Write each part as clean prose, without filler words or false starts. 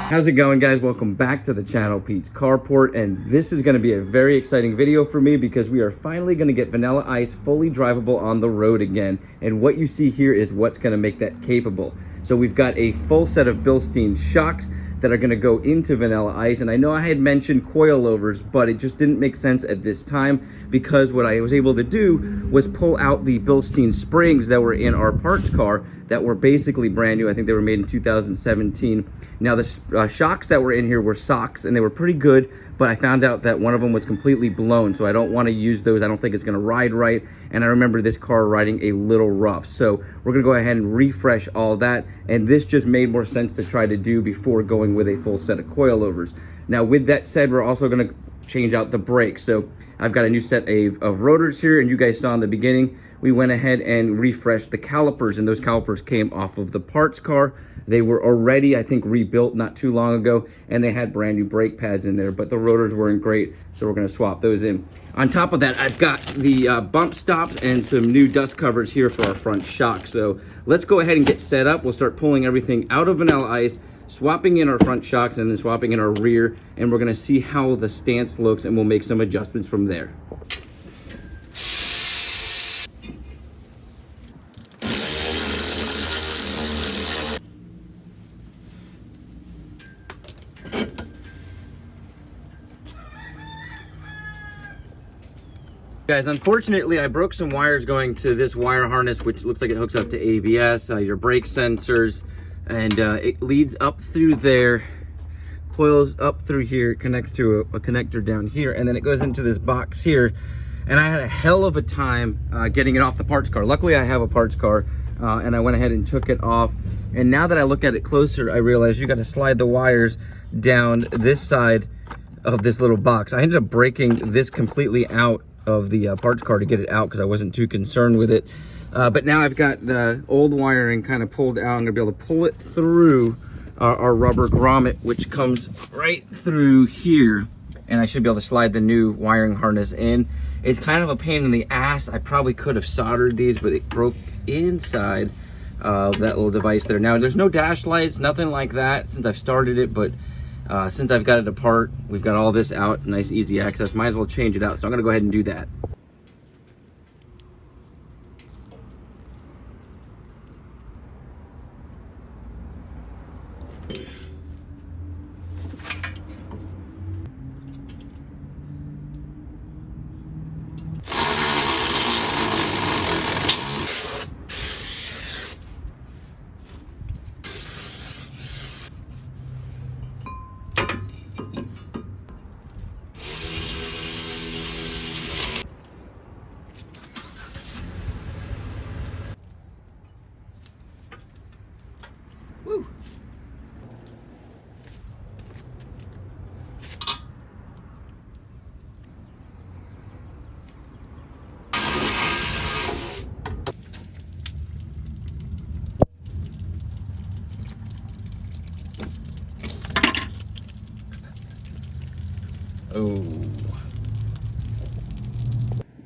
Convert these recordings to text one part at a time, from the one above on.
How's it going, guys? Welcome back to the channel, Pete's Carport, and this is going to be a very exciting video for me because we are finally going to get Vanilla Ice fully drivable on the road again, and what you see here is what's going to make that capable. So we've got a full set of Bilstein shocks that are going to go into Vanilla Ice, and I know I had mentioned coilovers, but it just didn't make sense at this time because what I was able to do was pull out the Bilstein springs that were in our parts car that were basically brand new. I think they were made in 2017. Now the shocks that were in here were socks and they were pretty good, but I found out that one of them was completely blown, so I don't want to use those. I don't think it's going to ride right, and I remember this car riding a little rough. So we're going to go ahead and refresh all that, and this just made more sense to try to do before going with a full set of coilovers. Now with that said, we're also going to change out the brakes. So I've got a new set of rotors here, and you guys saw in the beginning we went ahead and refreshed the calipers, and those calipers came off of the parts car. They were already, I think, rebuilt not too long ago, and they had brand new brake pads in there, but the rotors weren't great, so we're going to swap those in. On top of that, I've got the bump stops and some new dust covers here for our front shock. So let's go ahead and get set up. We'll start pulling everything out of Vanilla Ice, swapping in our front shocks, and then swapping in our rear, and we're going to see how the stance looks, and we'll make some adjustments from there. Guys, unfortunately, I broke some wires going to this wire harness, which looks like it hooks up to ABS, your brake sensors, and it leads up through there, coils up through here, connects to a connector down here, and then it goes into this box here. And I had a hell of a time getting it off the parts car. Luckily, I have a parts car, and I went ahead and took it off. And now that I look at it closer, I realize you got to slide the wires down this side of this little box. I ended up breaking this completely out of the parts car to get it out because I wasn't too concerned with it. But now I've got the old wiring kind of pulled out. I'm gonna be able to pull it through our rubber grommet, which comes right through here, and I should be able to slide the new wiring harness in. It's kind of a pain in the ass. I probably could have soldered these, but it broke inside that little device there. Now there's no dash lights, nothing like that since I've started it, but since I've got it apart, we've got all this out. It's nice, easy access. Might as well change it out. So I'm gonna go ahead and do that. Woo. Oh.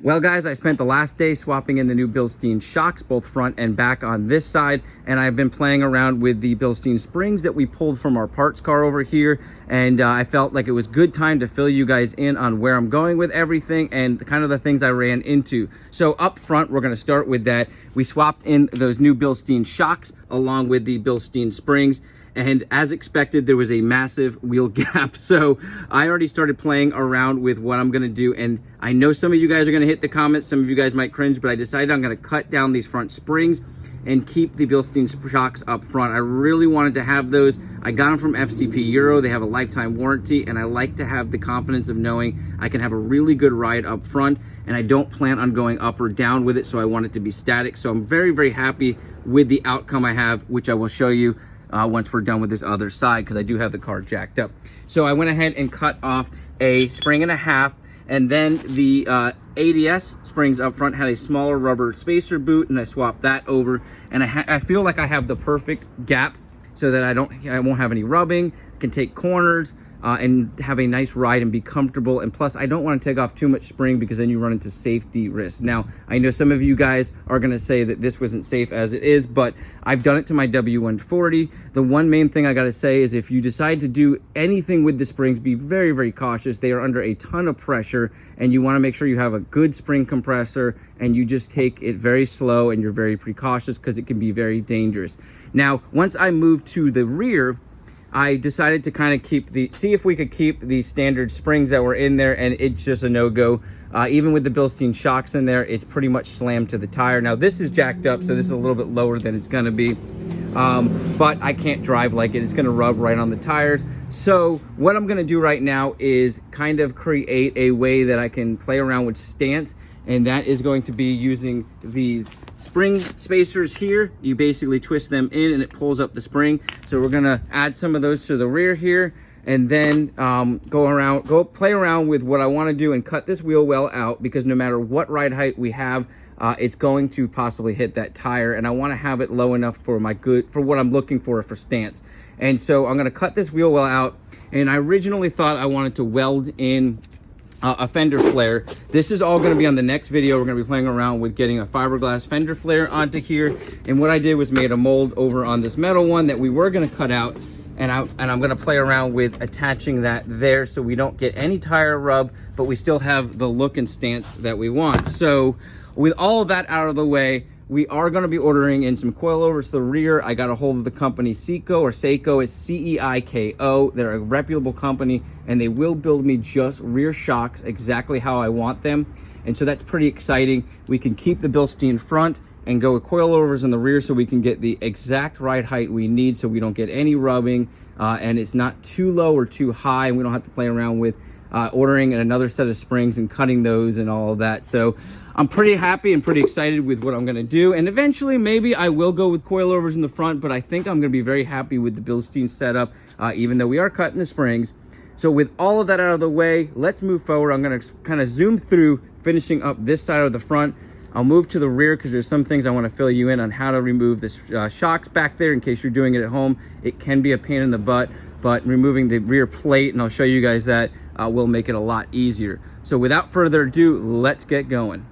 Well, guys, I spent the last day swapping in the new Bilstein shocks, both front and back on this side, and I've been playing around with the Bilstein springs that we pulled from our parts car over here, and I felt like it was good time to fill you guys in on where I'm going with everything and kind of the things I ran into. So up front, we're going to start with that. We swapped in those new Bilstein shocks along with the Bilstein springs, and as expected, there was a massive wheel gap. So I already started playing around with what I'm gonna do, and I know some of you guys are gonna hit the comments, some of you guys might cringe, but I decided I'm gonna cut down these front springs and keep the Bilstein shocks up front. I really wanted to have those. I got them from FCP Euro. They have a lifetime warranty, and I like to have the confidence of knowing I can have a really good ride up front, and I don't plan on going up or down with it, so I want it to be static. So I'm very, very happy with the outcome I have, which I will show you once we're done with this other side, because I do have the car jacked up. So I went ahead and cut off a spring and a half, and then the ADS springs up front had a smaller rubber spacer boot, and I swapped that over, and I feel like I have the perfect gap so that I won't have any rubbing. can take corners, and have a nice ride and be comfortable. And plus, I don't want to take off too much spring because then you run into safety risks. Now, I know some of you guys are going to say that this wasn't safe as it is, but I've done it to my W140. The one main thing I got to say is if you decide to do anything with the springs, be very, very cautious. They are under a ton of pressure, and you want to make sure you have a good spring compressor, and you just take it very slow and you're very precautious because it can be very dangerous. Now, once I moved to the rear, I decided to kind of see if we could keep the standard springs that were in there, and it's just a no-go. Even with the Bilstein shocks in there, it's pretty much slammed to the tire. Now this is jacked up, so this is a little bit lower than it's gonna be, but I can't drive like it. It's gonna rub right on the tires. So what I'm gonna do right now is kind of create a way that I can play around with stance, and that is going to be using these spring spacers here. You basically twist them in and it pulls up the spring. So we're gonna add some of those to the rear here, and then go play around with what I want to do and cut this wheel well out, because no matter what ride height we have, it's going to possibly hit that tire, and I want to have it low enough for what I'm looking for stance. And so I'm going to cut this wheel well out, and I originally thought I wanted to weld in a fender flare. This is all going to be on the next video. We're going to be playing around with getting a fiberglass fender flare onto here, and what I did was made a mold over on this metal one that we were going to cut out, and I'm going to play around with attaching that there so we don't get any tire rub, but we still have the look and stance that we want. So with all of that out of the way, we are going to be ordering in some coilovers to the rear. I got a hold of the company Seiko, it's C-E-I-K-O. They're a reputable company, and they will build me just rear shocks exactly how I want them. And so that's pretty exciting. We can keep the Bilstein front and go with coilovers in the rear so we can get the exact ride height we need so we don't get any rubbing, and it's not too low or too high, and we don't have to play around with ordering another set of springs and cutting those and all of that. So I'm pretty happy and pretty excited with what I'm going to do, and eventually maybe I will go with coilovers in the front, but I think I'm going to be very happy with the Bilstein setup, even though we are cutting the springs. So with all of that out of the way, let's move forward. I'm going to kind of zoom through finishing up this side of the front. I'll move to the rear because there's some things I want to fill you in on how to remove the shocks back there in case you're doing it at home. It can be a pain in the butt, but removing the rear plate, and I'll show you guys that, will make it a lot easier. So without further ado, let's get going.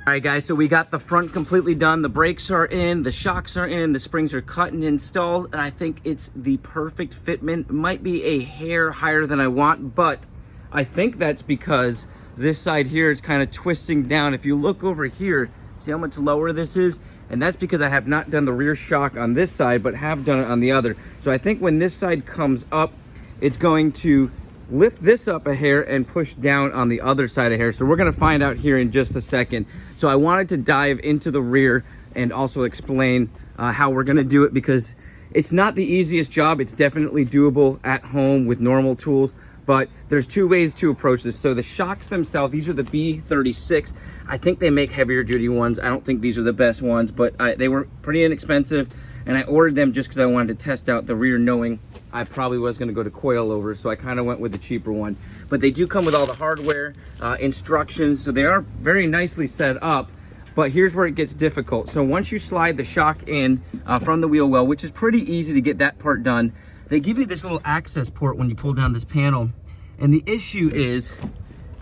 All right, guys, so we got the front completely done. The brakes are in, the shocks are in, the springs are cut and installed, and I think it's the perfect fitment. It might be a hair higher than I want, but I think that's because this side here is kind of twisting down. If you look over here, see how much lower this is? And that's because I have not done the rear shock on this side, but have done it on the other. So I think when this side comes up, it's going to lift this up a hair and push down on the other side a hair. So we're gonna find out here in just a second. So I wanted to dive into the rear and also explain how we're gonna do it, because it's not the easiest job. It's definitely doable at home with normal tools, but there's two ways to approach this. So the shocks themselves, these are the B36. I think they make heavier duty ones. I don't think these are the best ones, but they were pretty inexpensive, and I ordered them just because I wanted to test out the rear, knowing I probably was going to go to coilovers, so I kind of went with the cheaper one. But they do come with all the hardware, instructions, so they are very nicely set up. But here's where it gets difficult. So once you slide the shock in from the wheel well, which is pretty easy to get that part done, they give you this little access port when you pull down this panel. And the issue is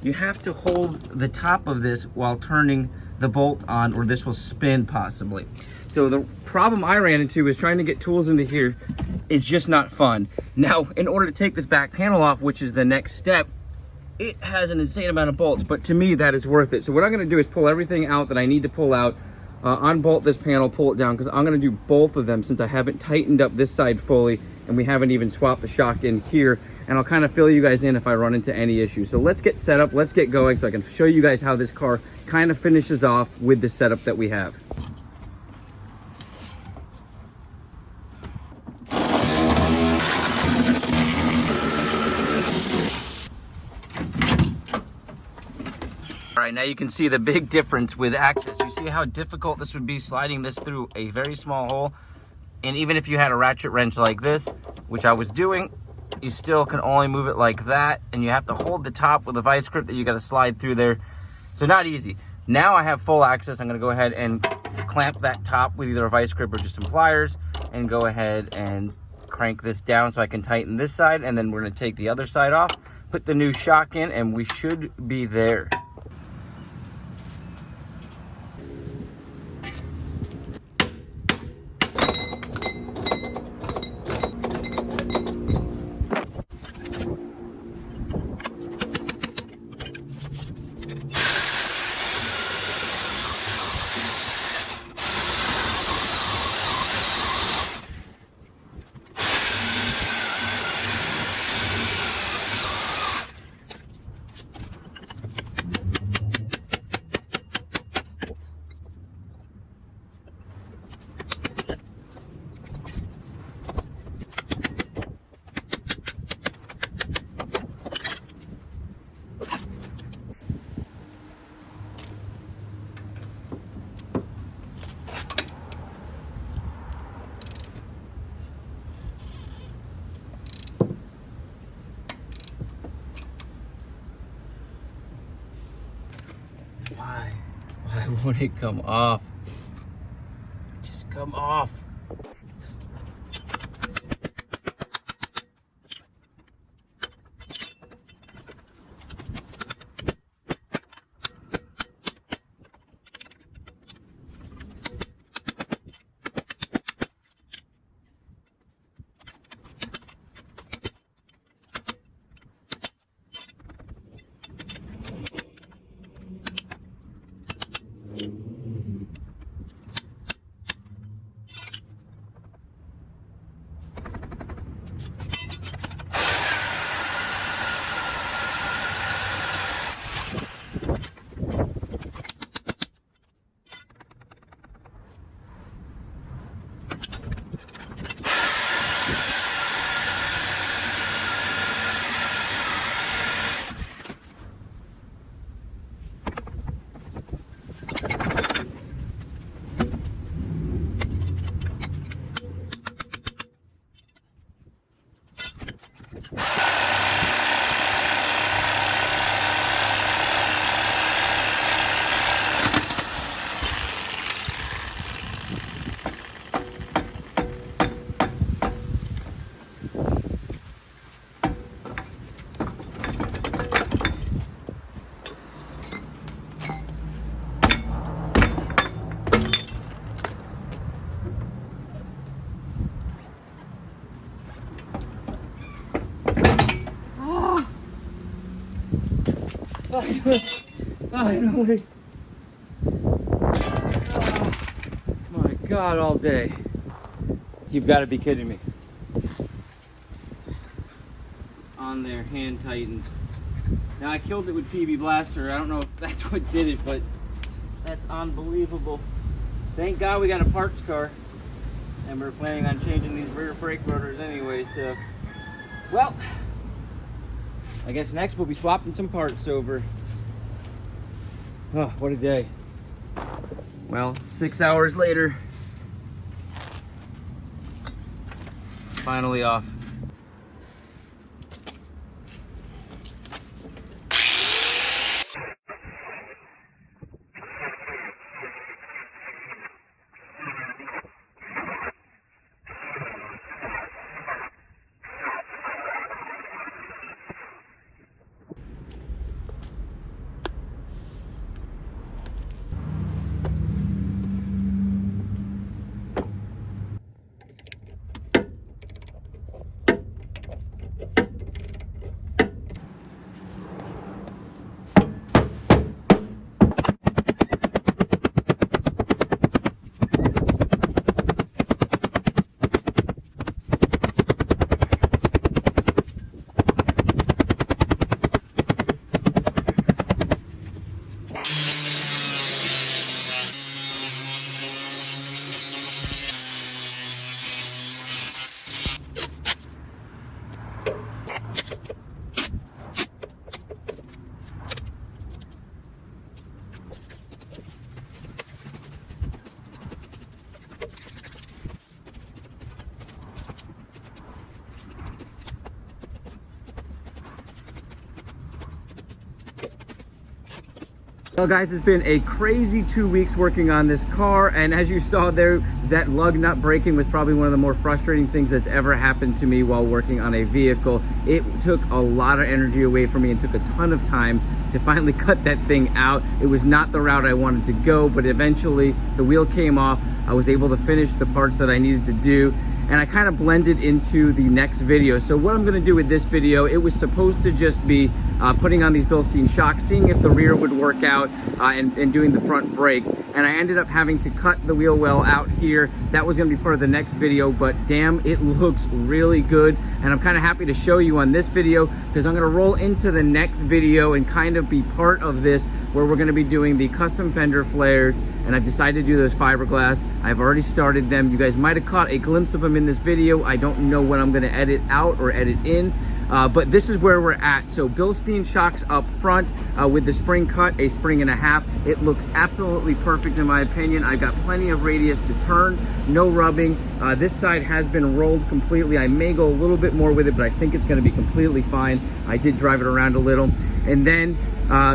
you have to hold the top of this while turning the bolt on, or this will spin possibly. So the problem I ran into is trying to get tools into here is just not fun. Now, in order to take this back panel off, which is the next step, it has an insane amount of bolts, but to me that is worth it. So what I'm gonna do is pull everything out that I need to pull out, unbolt this panel, pull it down, because I'm gonna do both of them since I haven't tightened up this side fully and we haven't even swapped the shock in here. And I'll kind of fill you guys in if I run into any issues. So let's get set up, let's get going so I can show you guys how this car kind of finishes off with the setup that we have. All right, now you can see the big difference with access. You see how difficult this would be sliding this through a very small hole? And even if you had a ratchet wrench like this, which I was doing, you still can only move it like that, and you have to hold the top with a vice grip that you got to slide through there. So not easy. Now I have full access. I'm going to go ahead and clamp that top with either a vice grip or just some pliers, and go ahead and crank this down so I can tighten this side, and then we're going to take the other side off, put the new shock in, and we should be there. Why won't it come off? Just come off. Finally. Oh, my God, all day. You've got to be kidding me. On there, hand tightened. Now I killed it with PB Blaster. I don't know if that's what did it, but that's unbelievable. Thank God we got a parts car, and we're planning on changing these rear brake rotors anyway, so. Well, I guess next we'll be swapping some parts over. Oh, what a day. Well, 6 hours later, finally off. Well guys, it's been a crazy 2 weeks working on this car, and as you saw there, that lug nut breaking was probably one of the more frustrating things that's ever happened to me while working on a vehicle. It took a lot of energy away from me and took a ton of time to finally cut that thing out. It was not the route I wanted to go, but eventually the wheel came off. I was able to finish the parts that I needed to do, and I kind of blended into the next video. So what I'm gonna do with this video, it was supposed to just be putting on these Bilstein shocks, seeing if the rear would work out, and doing the front brakes. And I ended up having to cut the wheel well out here. That was gonna be part of the next video, but damn, it looks really good. And I'm kind of happy to show you on this video, because I'm gonna roll into the next video and kind of be part of this, where we're gonna be doing the custom fender flares. And I've decided to do those fiberglass. I've already started them. You guys might have caught a glimpse of them in this video. I don't know what I'm gonna edit out or edit in. But this is where we're at. So Bilstein shocks up front with the spring cut, a spring and a half. It looks absolutely perfect in my opinion. I've got plenty of radius to turn, no rubbing. This side has been rolled completely. I may go a little bit more with it, but I think it's gonna be completely fine. I did drive it around a little. And then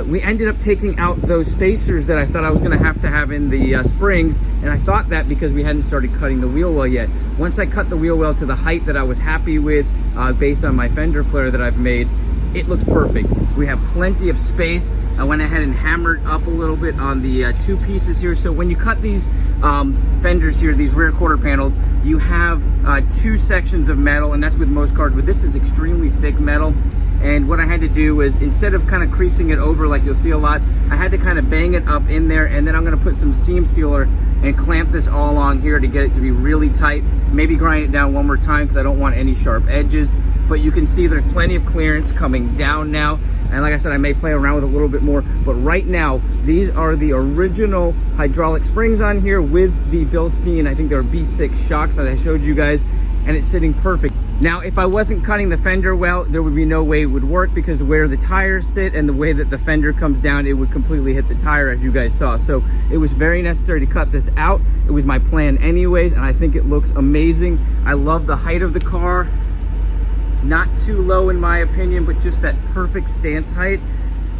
we ended up taking out those spacers that I thought I was gonna have to have in the springs, and I thought that because we hadn't started cutting the wheel well yet. Once I cut the wheel well to the height that I was happy with, based on my fender flare that I've made, it looks perfect. We have plenty of space. I went ahead and hammered up a little bit on the two pieces here. So when you cut these fenders here, these rear quarter panels, you have two sections of metal, and that's with most cars, but this is extremely thick metal. And what I had to do is, instead of kind of creasing it over like you'll see a lot, I had to kind of bang it up in there, and then I'm gonna put some seam sealer and clamp this all on here to get it to be really tight. Maybe grind it down one more time because I don't want any sharp edges. But you can see there's plenty of clearance coming down now. And like I said, I may play around with a little bit more, but right now, these are the original hydraulic springs on here with the Bilstein, I think they're B6 shocks that I showed you guys, and it's sitting perfect. Now, if I wasn't cutting the fender well, there would be no way it would work, because where the tires sit and the way that the fender comes down, it would completely hit the tire, as you guys saw. So it was very necessary to cut this out. It was my plan anyways, and I think it looks amazing. I love the height of the car. Not too low in my opinion, but just that perfect stance height.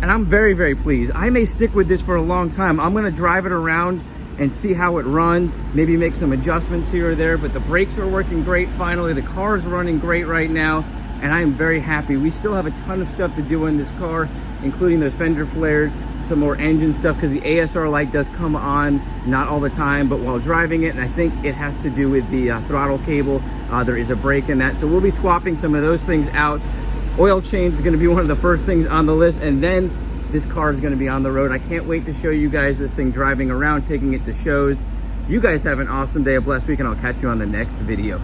And I'm very, very pleased. I may stick with this for a long time. I'm gonna drive it around and see how it runs, maybe make some adjustments here or there, but the brakes are working great finally. The car is running great right now, and I am very happy. We still have a ton of stuff to do in this car, including those fender flares, some more engine stuff, because the ASR light does come on, not all the time, but while driving it, and I think it has to do with the throttle cable. There is a break in that, so we'll be swapping some of those things out. Oil change is gonna be one of the first things on the list, and then this car is gonna be on the road. I can't wait to show you guys this thing driving around, taking it to shows. You guys have an awesome day, a blessed week, and I'll catch you on the next video.